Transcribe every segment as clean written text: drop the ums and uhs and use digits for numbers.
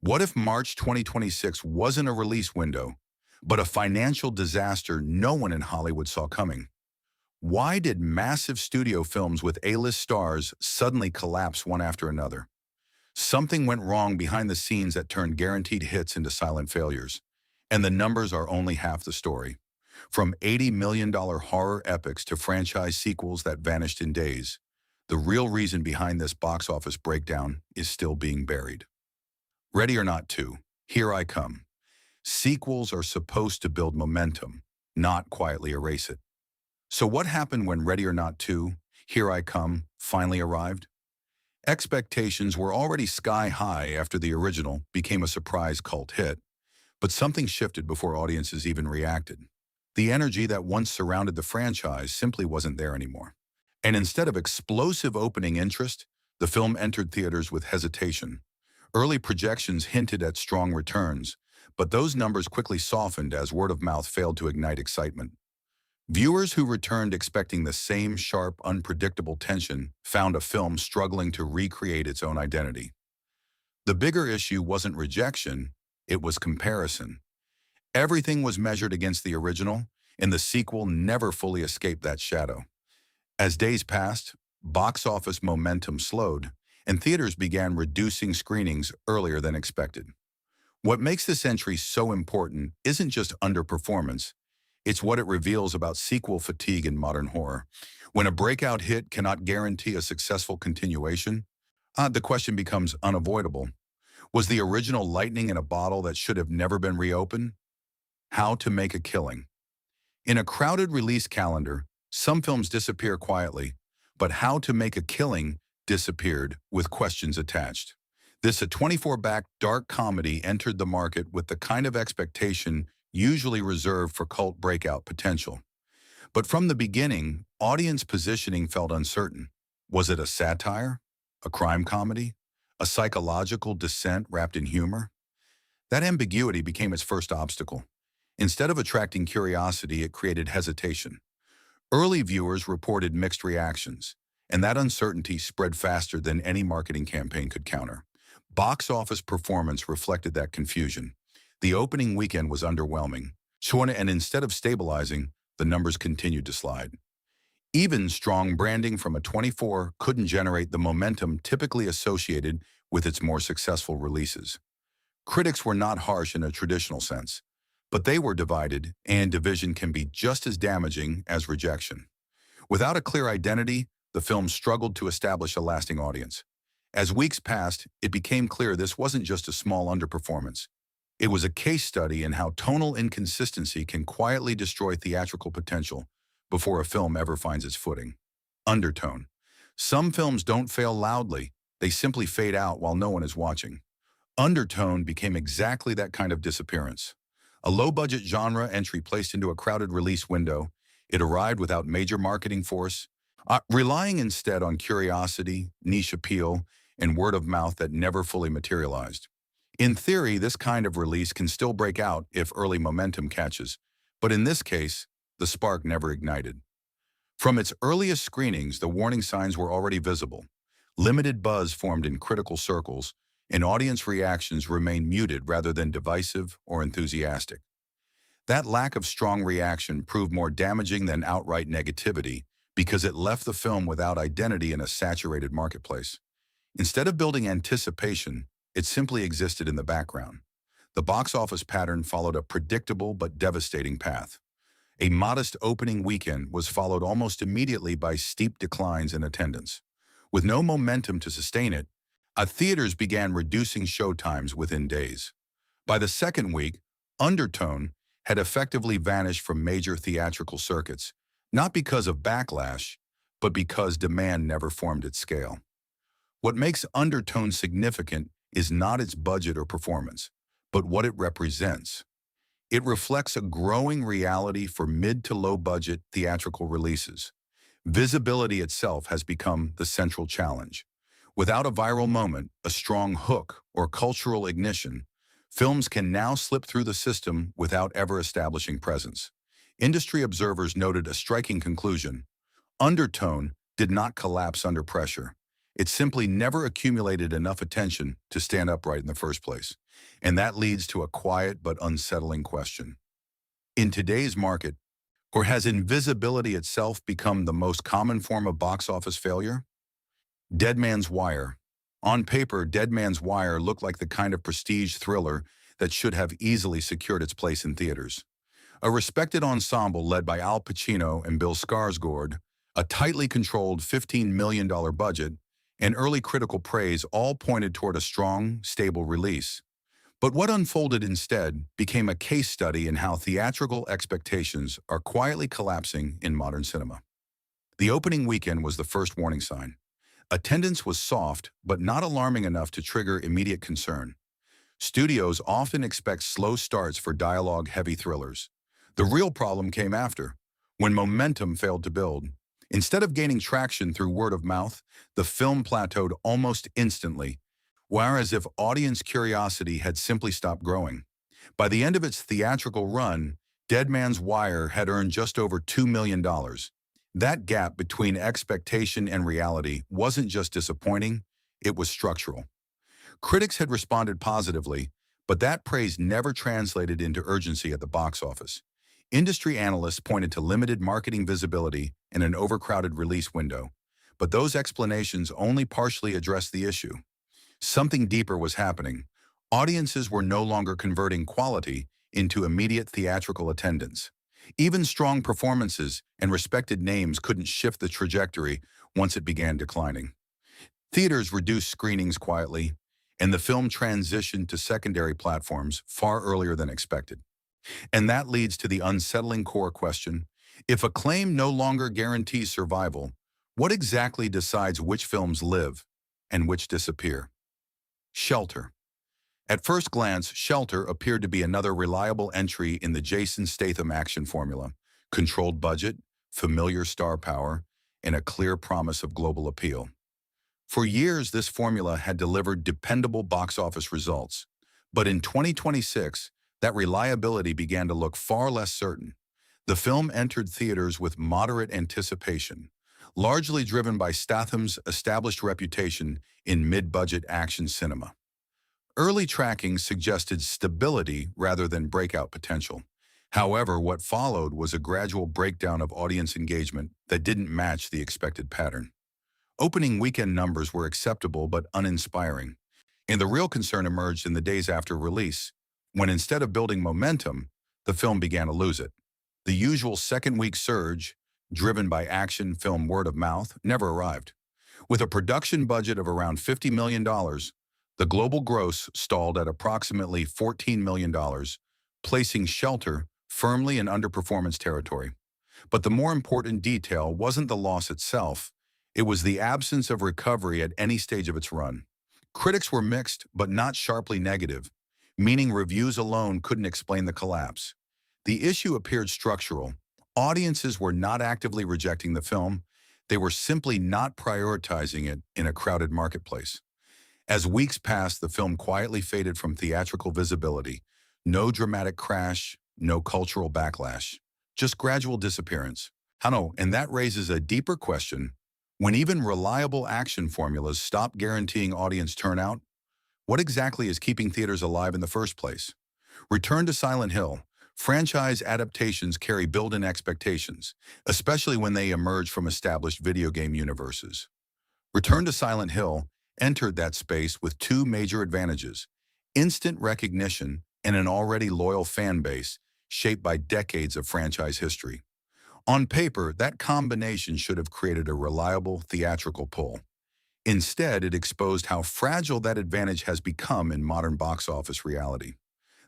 What if March 2026 wasn't a release window, but a financial disaster no one in Hollywood saw coming? Why did massive studio films with A-list stars suddenly collapse one after another? Something went wrong behind the scenes that turned guaranteed hits into silent failures. And the numbers are only half the story. From $80 million horror epics to franchise sequels that vanished in days, the real reason behind this box office breakdown is still being buried. Ready or Not 2, here I come. Sequels are supposed to build momentum, not quietly erase it. So what happened when Ready or Not 2, Here I Come, finally arrived? Expectations were already sky high after the original became a surprise cult hit, but something shifted before audiences even reacted. The energy that once surrounded the franchise simply wasn't there anymore. And instead of explosive opening interest, the film entered theaters with hesitation. Early projections hinted at strong returns, but those numbers quickly softened as word of mouth failed to ignite excitement. Viewers who returned expecting the same sharp, unpredictable tension found a film struggling to recreate its own identity. The bigger issue wasn't rejection, it was comparison. Everything was measured against the original, and the sequel never fully escaped that shadow. As days passed, box office momentum slowed, and theaters began reducing screenings earlier than expected. What makes this entry so important isn't just underperformance, it's what it reveals about sequel fatigue in modern horror. When a breakout hit cannot guarantee a successful continuation, the question becomes unavoidable. Was the original lightning in a bottle that should have never been reopened? How to make a killing. In a crowded release calendar, some films disappear quietly, but How to Make a Killing disappeared with questions attached. This A24-backed dark comedy entered the market with the kind of expectation usually reserved for cult breakout potential. But from the beginning, audience positioning felt uncertain. Was it a satire? A crime comedy? A psychological descent wrapped in humor? That ambiguity became its first obstacle. Instead of attracting curiosity, it created hesitation. Early viewers reported mixed reactions, and that uncertainty spread faster than any marketing campaign could counter. Box office performance reflected that confusion. The opening weekend was underwhelming, and instead of stabilizing, the numbers continued to slide. Even strong branding from A24 couldn't generate the momentum typically associated with its more successful releases. Critics were not harsh in a traditional sense, but they were divided, and division can be just as damaging as rejection. Without a clear identity, the film struggled to establish a lasting audience. As weeks passed, it became clear this wasn't just a small underperformance. It was a case study in how tonal inconsistency can quietly destroy theatrical potential before a film ever finds its footing. Undertone. Some films don't fail loudly, they simply fade out while no one is watching. Undertone became exactly that kind of disappearance. A low-budget genre entry placed into a crowded release window, it arrived without major marketing force, relying instead on curiosity, niche appeal, and word of mouth that never fully materialized. In theory, this kind of release can still break out if early momentum catches, but in this case, the spark never ignited. From its earliest screenings, the warning signs were already visible. Limited buzz formed in critical circles, and audience reactions remained muted rather than divisive or enthusiastic. That lack of strong reaction proved more damaging than outright negativity because it left the film without identity in a saturated marketplace. Instead of building anticipation, it simply existed in the background. The box office pattern followed a predictable but devastating path. A modest opening weekend was followed almost immediately by steep declines in attendance. With no momentum to sustain it, theaters began reducing showtimes within days. By the second week, Undertone had effectively vanished from major theatrical circuits, not because of backlash, but because demand never formed its scale. What makes Undertone significant is not its budget or performance, but what it represents. It reflects a growing reality for mid to low budget theatrical releases. Visibility itself has become the central challenge. Without a viral moment, a strong hook, or cultural ignition, films can now slip through the system without ever establishing presence. Industry observers noted a striking conclusion. Undertone did not collapse under pressure. It simply never accumulated enough attention to stand upright in the first place. And that leads to a quiet but unsettling question. In today's market, or has invisibility itself become the most common form of box office failure? Dead Man's Wire. On paper, Dead Man's Wire looked like the kind of prestige thriller that should have easily secured its place in theaters. A respected ensemble led by Al Pacino and Bill Skarsgård, a tightly controlled $15 million budget, and early critical praise all pointed toward a strong, stable release. But what unfolded instead became a case study in how theatrical expectations are quietly collapsing in modern cinema. The opening weekend was the first warning sign. Attendance was soft, but not alarming enough to trigger immediate concern. Studios often expect slow starts for dialogue-heavy thrillers. The real problem came after, when momentum failed to build. Instead of gaining traction through word of mouth, the film plateaued almost instantly, whereas if audience curiosity had simply stopped growing. By the end of its theatrical run, Dead Man's Wire had earned just over $2 million. That gap between expectation and reality wasn't just disappointing, it was structural. Critics had responded positively, but that praise never translated into urgency at the box office. Industry analysts pointed to limited marketing visibility and an overcrowded release window, but those explanations only partially addressed the issue. Something deeper was happening. Audiences were no longer converting quality into immediate theatrical attendance. Even strong performances and respected names couldn't shift the trajectory once it began declining. Theaters reduced screenings quietly, and the film transitioned to secondary platforms far earlier than expected. And that leads to the unsettling core question: if acclaim no longer guarantees survival, what exactly decides which films live and which disappear? Shelter. At first glance, Shelter appeared to be another reliable entry in the Jason Statham action formula: controlled budget, familiar star power, and a clear promise of global appeal. For years, this formula had delivered dependable box office results. But in 2026, that reliability began to look far less certain. The film entered theaters with moderate anticipation, largely driven by Statham's established reputation in mid-budget action cinema. Early tracking suggested stability rather than breakout potential. However, what followed was a gradual breakdown of audience engagement that didn't match the expected pattern. Opening weekend numbers were acceptable but uninspiring, and the real concern emerged in the days after release, when instead of building momentum, the film began to lose it. The usual second-week surge, driven by action film word of mouth, never arrived. With a production budget of around $50 million, the global gross stalled at approximately $14 million, placing Shelter firmly in underperformance territory. But the more important detail wasn't the loss itself, it was the absence of recovery at any stage of its run. Critics were mixed, but not sharply negative, meaning reviews alone couldn't explain the collapse. The issue appeared structural. Audiences were not actively rejecting the film, they were simply not prioritizing it in a crowded marketplace. As weeks passed, the film quietly faded from theatrical visibility. No dramatic crash, no cultural backlash, just gradual disappearance. And that raises a deeper question. When even reliable action formulas stop guaranteeing audience turnout, what exactly is keeping theaters alive in the first place? Return to Silent Hill. Franchise adaptations carry built-in expectations, especially when they emerge from established video game universes. Return to Silent Hill entered that space with two major advantages: instant recognition and an already loyal fan base shaped by decades of franchise history. On paper, that combination should have created a reliable theatrical pull. Instead, it exposed how fragile that advantage has become in modern box office reality.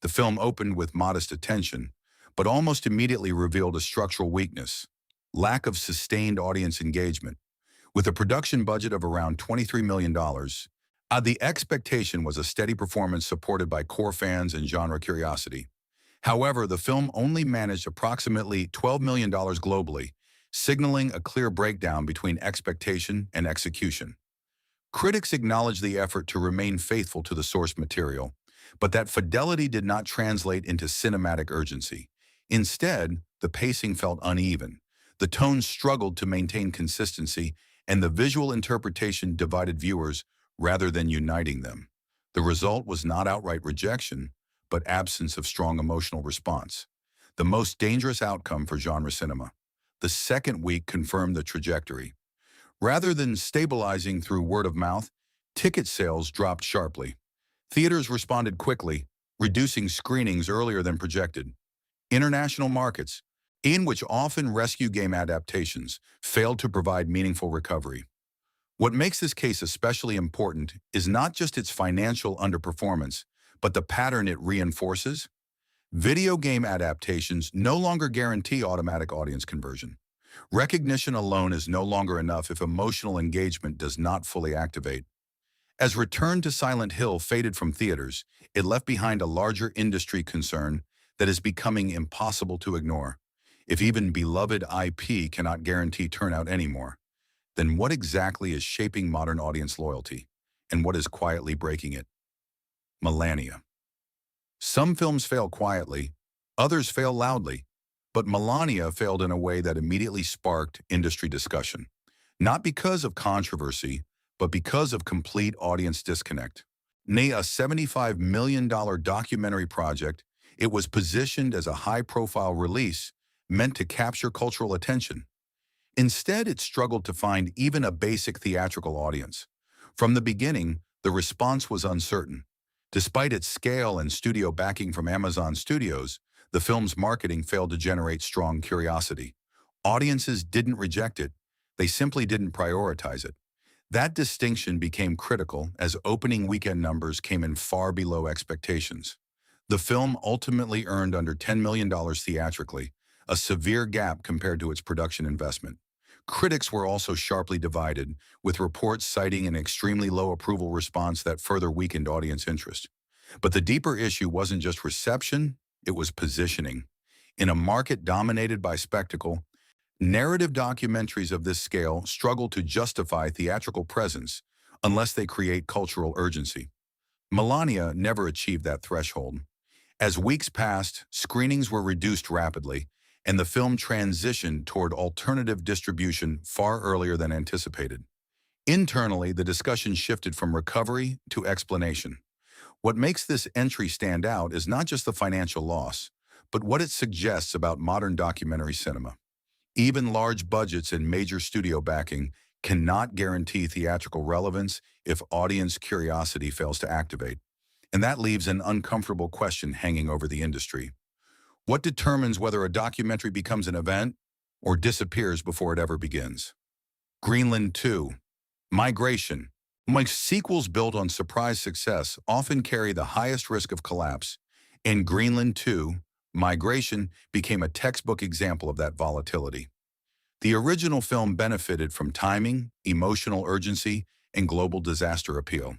The film opened with modest attention, but almost immediately revealed a structural weakness: lack of sustained audience engagement. With a production budget of around $23 million, the expectation was a steady performance supported by core fans and genre curiosity. However, the film only managed approximately $12 million globally, signaling a clear breakdown between expectation and execution. Critics acknowledged the effort to remain faithful to the source material, but that fidelity did not translate into cinematic urgency. Instead, the pacing felt uneven. The tone struggled to maintain consistency, and the visual interpretation divided viewers rather than uniting them. The result was not outright rejection, but absence of strong emotional response. The most dangerous outcome for genre cinema. The second week confirmed the trajectory. Rather than stabilizing through word of mouth, ticket sales dropped sharply. Theaters responded quickly, reducing screenings earlier than projected. International markets, in which often rescue game adaptations, failed to provide meaningful recovery. What makes this case especially important is not just its financial underperformance, but the pattern it reinforces. Video game adaptations no longer guarantee automatic audience conversion. Recognition alone is no longer enough if emotional engagement does not fully activate. As Return to Silent Hill faded from theaters, it left behind a larger industry concern that is becoming impossible to ignore. If even beloved IP cannot guarantee turnout anymore, then what exactly is shaping modern audience loyalty, and what is quietly breaking it? Melania. Some films fail quietly, others fail loudly, but Melania failed in a way that immediately sparked industry discussion. Not because of controversy, but because of complete audience disconnect. Nay, a $75 million documentary project, it was positioned as a high-profile release meant to capture cultural attention. Instead, it struggled to find even a basic theatrical audience. From the beginning, the response was uncertain. Despite its scale and studio backing from Amazon Studios, the film's marketing failed to generate strong curiosity. Audiences didn't reject it, they simply didn't prioritize it. That distinction became critical as opening weekend numbers came in far below expectations. The film ultimately earned under $10 million theatrically, a severe gap compared to its production investment. Critics were also sharply divided, with reports citing an extremely low approval response that further weakened audience interest. But the deeper issue wasn't just reception, it was positioning. In a market dominated by spectacle, narrative documentaries of this scale struggle to justify theatrical presence unless they create cultural urgency. Melania never achieved that threshold. As weeks passed, screenings were reduced rapidly, and the film transitioned toward alternative distribution far earlier than anticipated. Internally, the discussion shifted from recovery to explanation. What makes this entry stand out is not just the financial loss, but what it suggests about modern documentary cinema. Even large budgets and major studio backing cannot guarantee theatrical relevance if audience curiosity fails to activate. And that leaves an uncomfortable question hanging over the industry. What determines whether a documentary becomes an event or disappears before it ever begins? Greenland 2. Migration. Sequels built on surprise success often carry the highest risk of collapse. In Greenland 2, Migration became a textbook example of that volatility. The original film benefited from timing, emotional urgency, and global disaster appeal.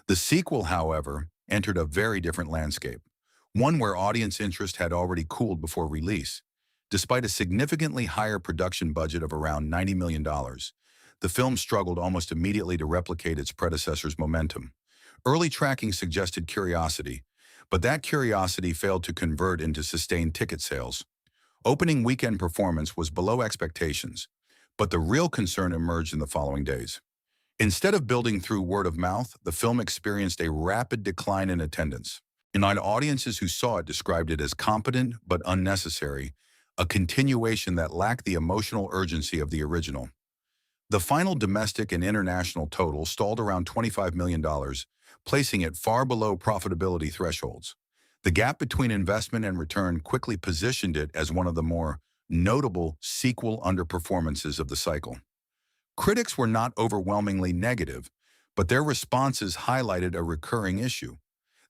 The sequel, however, entered a very different landscape, one where audience interest had already cooled before release. Despite a significantly higher production budget of around $90 million, the film struggled almost immediately to replicate its predecessor's momentum. Early tracking suggested curiosity, but that curiosity failed to convert into sustained ticket sales. Opening weekend performance was below expectations, but the real concern emerged in the following days. Instead of building through word of mouth, the film experienced a rapid decline in attendance. And audiences who saw it described it as competent but unnecessary, a continuation that lacked the emotional urgency of the original. The final domestic and international total stalled around $25 million, placing it far below profitability thresholds. The gap between investment and return quickly positioned it as one of the more notable sequel underperformances of the cycle. Critics were not overwhelmingly negative, but their responses highlighted a recurring issue.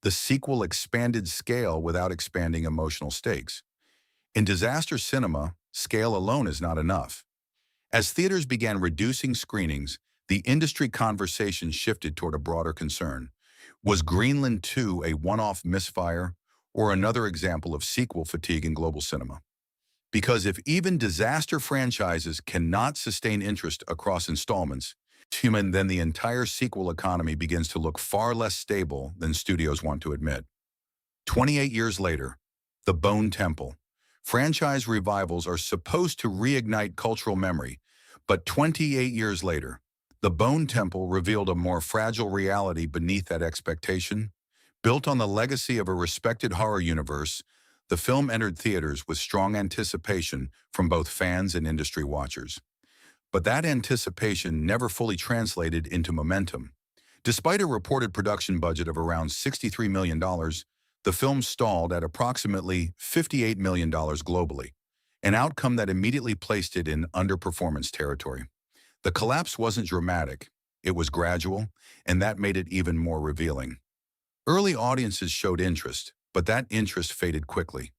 The sequel expanded scale without expanding emotional stakes. In disaster cinema, scale alone is not enough. As theaters began reducing screenings, the industry conversation shifted toward a broader concern. Was Greenland 2 a one-off misfire, or another example of sequel fatigue in global cinema? Because if even disaster franchises cannot sustain interest across installments, then the entire sequel economy begins to look far less stable than studios want to admit. 28 years later, The Bone Temple. Franchise revivals are supposed to reignite cultural memory, But 28 years later, the Bone Temple revealed a more fragile reality beneath that expectation. Built on the legacy of a respected horror universe, the film entered theaters with strong anticipation from both fans and industry watchers. But that anticipation never fully translated into momentum. Despite a reported production budget of around $63 million, the film stalled at approximately $58 million globally, an outcome that immediately placed it in underperformance territory. The collapse wasn't dramatic, it was gradual, and that made it even more revealing. Early audiences showed interest, but that interest faded quickly.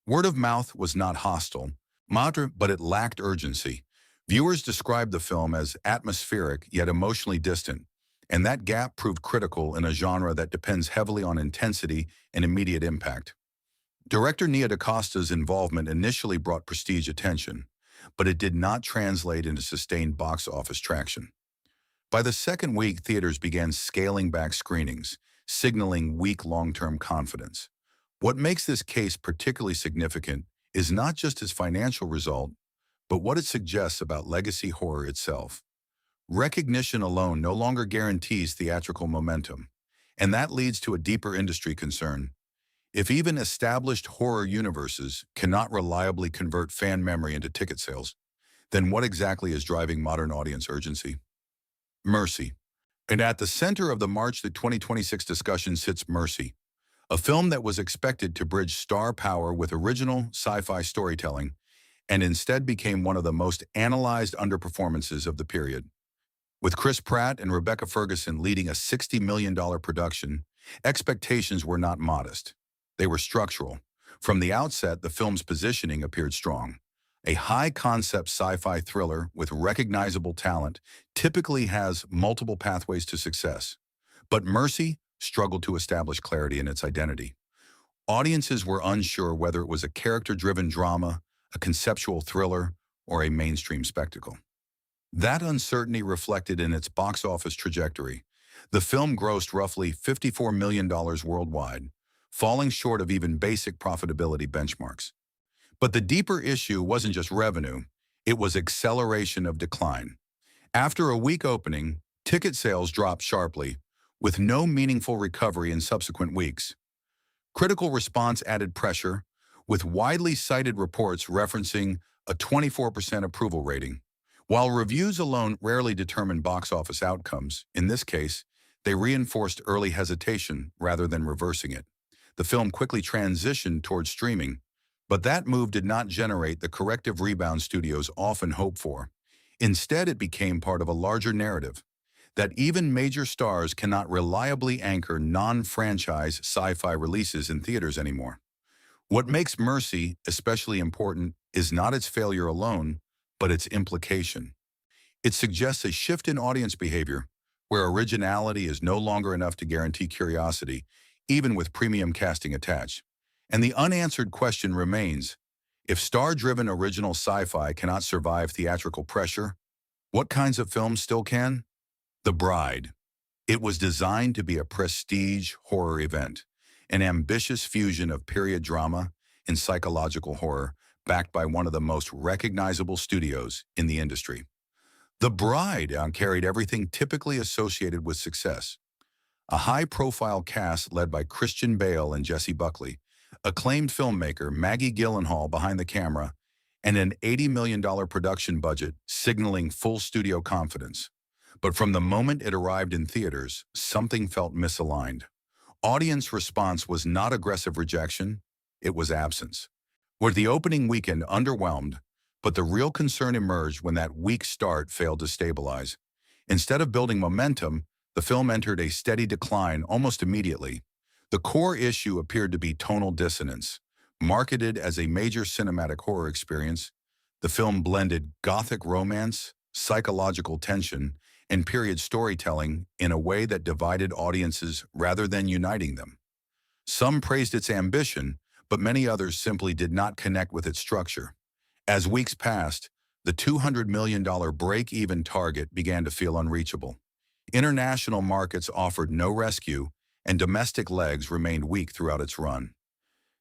Word of mouth was not hostile, but it lacked urgency. Viewers described the film as atmospheric yet emotionally distant, and that gap proved critical in a genre that depends heavily on intensity and immediate impact. Director Nia DaCosta's involvement initially brought prestige attention, but it did not translate into sustained box office traction. By the second week, theaters began scaling back screenings, signaling weak long-term confidence. What makes this case particularly significant is not just its financial result, but what it suggests about legacy horror itself. Recognition alone no longer guarantees theatrical momentum, and that leads to a deeper industry concern. If even established horror universes cannot reliably convert fan memory into ticket sales, then what exactly is driving modern audience urgency? Mercy. And at the center of the March 2026 discussion sits Mercy, a film that was expected to bridge star power with original sci-fi storytelling and instead became one of the most analyzed underperformances of the period. With Chris Pratt and Rebecca Ferguson leading a $60 million production, expectations were not modest. They were structural. From the outset, the film's positioning appeared strong. A high-concept sci-fi thriller with recognizable talent typically has multiple pathways to success. But Mercy struggled to establish clarity in its identity. Audiences were unsure whether it was a character-driven drama, a conceptual thriller, or a mainstream spectacle. That uncertainty reflected in its box office trajectory. The film grossed roughly $54 million worldwide, falling short of even basic profitability benchmarks. But the deeper issue wasn't just revenue, it was acceleration of decline. After a weak opening, ticket sales dropped sharply, with no meaningful recovery in subsequent weeks. Critical response added pressure, with widely cited reports referencing a 24% approval rating. While reviews alone rarely determine box office outcomes, in this case, they reinforced early hesitation rather than reversing it. The film quickly transitioned towards streaming, but that move did not generate the corrective rebound studios often hope for. Instead, it became part of a larger narrative that even major stars cannot reliably anchor non-franchise sci-fi releases in theaters anymore. What makes Mercy especially important is not its failure alone, but its implication. It suggests a shift in audience behavior, where originality is no longer enough to guarantee curiosity, even with premium casting attached. And the unanswered question remains, if star-driven original sci-fi cannot survive theatrical pressure, what kinds of films still can? The Bride. It was designed to be a prestige horror event, an ambitious fusion of period drama and psychological horror, backed by one of the most recognizable studios in the industry. The Bride carried everything typically associated with success. A high-profile cast led by Christian Bale and Jessie Buckley, acclaimed filmmaker Maggie Gyllenhaal behind the camera, and an $80 million production budget signaling full studio confidence. But from the moment it arrived in theaters, something felt misaligned. Audience response was not aggressive rejection, it was absence. Where the opening weekend underwhelmed, but the real concern emerged when that weak start failed to stabilize. Instead of building momentum, the film entered a steady decline almost immediately. The core issue appeared to be tonal dissonance. Marketed as a major cinematic horror experience, the film blended gothic romance, psychological tension, and period storytelling in a way that divided audiences rather than uniting them. Some praised its ambition, but many others simply did not connect with its structure. As weeks passed, the $200 million break-even target began to feel unreachable. International markets offered no rescue, and domestic legs remained weak throughout its run.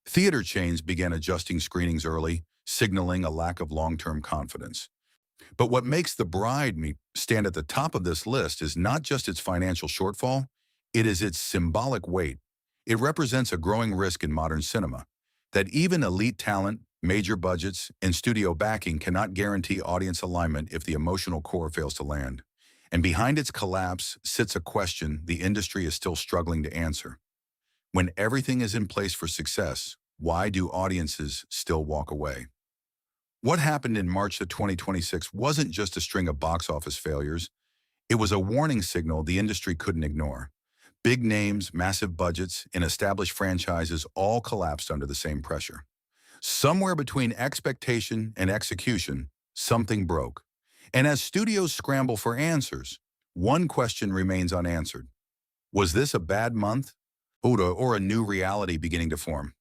Theater chains began adjusting screenings early, signaling a lack of long-term confidence. But what makes The Bride stand at the top of this list is not just its financial shortfall, it is its symbolic weight. It represents a growing risk in modern cinema, that even elite talent, major budgets, and studio backing cannot guarantee audience alignment if the emotional core fails to land. And behind its collapse sits a question the industry is still struggling to answer. When everything is in place for success, why do audiences still walk away? What happened in March of 2026 wasn't just a string of box office failures. It was a warning signal the industry couldn't ignore. Big names, massive budgets, and established franchises all collapsed under the same pressure. Somewhere between expectation and execution, something broke. And as studios scramble for answers, one question remains unanswered. Was this a bad month? Or a new reality beginning to form?